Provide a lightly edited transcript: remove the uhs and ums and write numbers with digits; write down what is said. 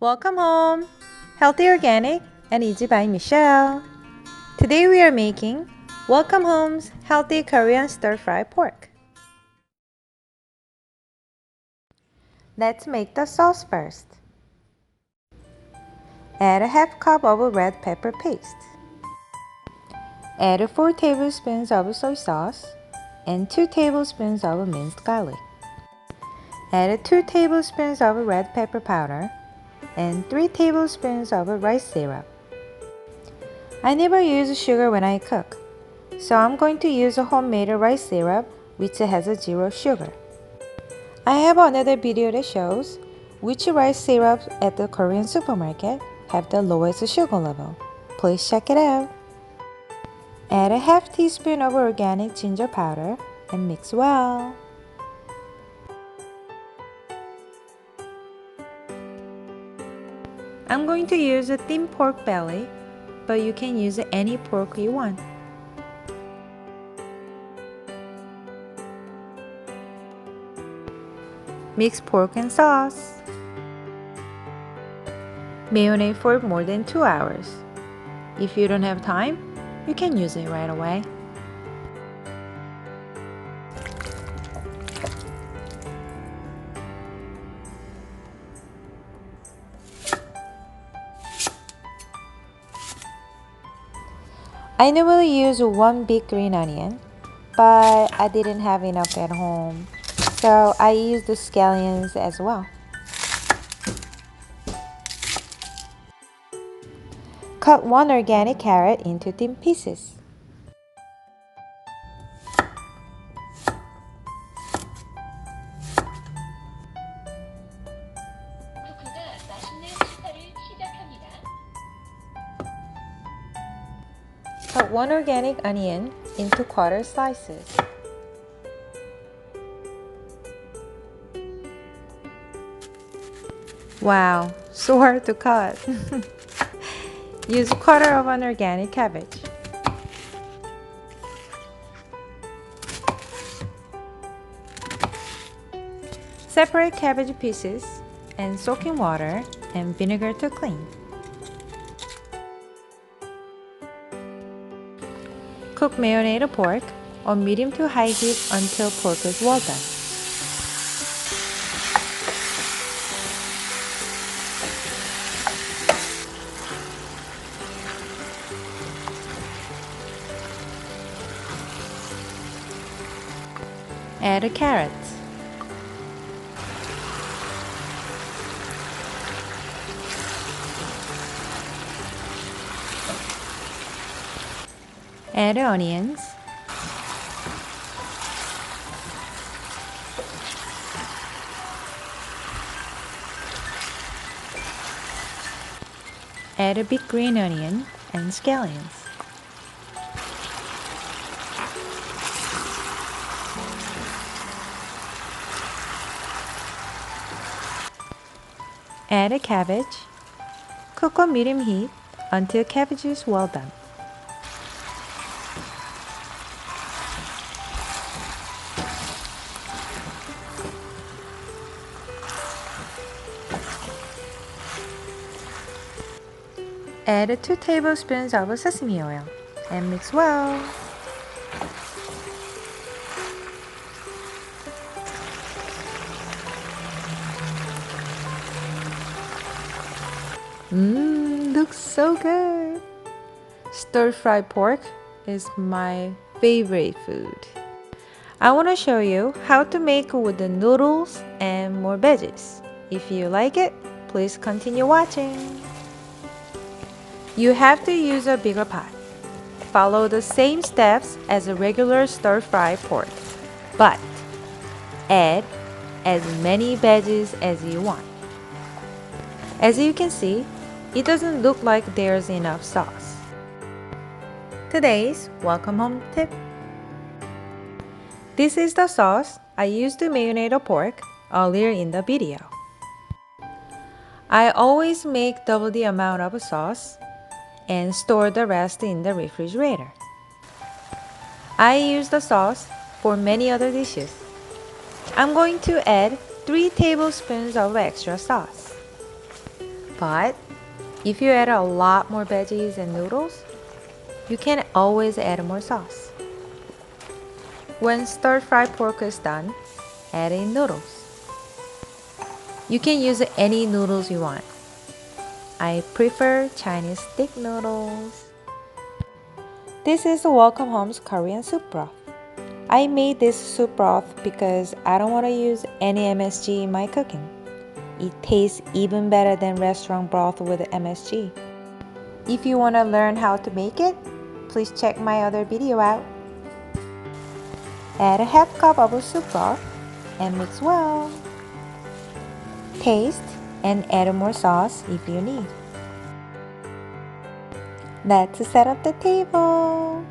Welcome home! Healthy, organic, and easy by Michelle. Today we are making Welcome Home's healthy Korean stir-fried pork. Let's make the sauce first. Add a half cup of red pepper paste. Add 4 tablespoons of soy sauce and 2 tablespoons of minced garlic. Add 2 tablespoons of red pepper powder and 3 tablespoons of rice syrup. I never use sugar when I cook, so I'm going to use a homemade rice syrup which has 0 sugar. I have another video that shows which rice syrups at the Korean supermarket have the lowest sugar level. Please check it out. Add a half teaspoon of organic ginger powder and mix well. I'm going to use a thin pork belly, but you can use any pork you want. Mix pork and sauce. Marinate for more than 2 hours. If you don't have time, you can use it right away. I normally use 1 big green onion, but I didn't have enough at home, so I used the scallions as well. Cut 1 organic carrot into thin pieces. Cut 1 organic onion into quarter slices. Wow, so hard to cut. Use a quarter of an organic cabbage. Separate cabbage pieces and soak in water and vinegar to clean. Cook marinated pork on medium to high heat until pork is well done. Add a carrot. Add onions. Add a big green onion and scallions. Add a cabbage. Cook on medium heat until cabbage is well done. Add 2 tablespoons of sesame oil and mix well. Looks so good. Stir-fried pork is my favorite food. I want to show you how to make with the noodles and more veggies. If you like it, please continue watching. You have to use a bigger pot. Follow the same steps as a regular stir-fried pork, but add as many veggies as you want. As you can see, it doesn't look like there's enough sauce. Today's welcome home tip. This is the sauce I used to marinate the pork earlier in the video. I always make double the amount of sauce and store the rest in the refrigerator. I use the sauce for many other dishes. I'm going to add 3 tablespoons of extra sauce. But if you add a lot more veggies and noodles, you can always add more sauce. When stir-fried pork is done, add in noodles. You can use any noodles you want. I prefer Chinese thick noodles. This is Welcome Home's Korean soup broth. I made this soup broth because I don't want to use any MSG in my cooking. It tastes even better than restaurant broth with MSG. If you want to learn how to make it, please check my other video out. Add a half cup of soup broth and mix well. Taste and add more sauce if you need. Let's set up the table.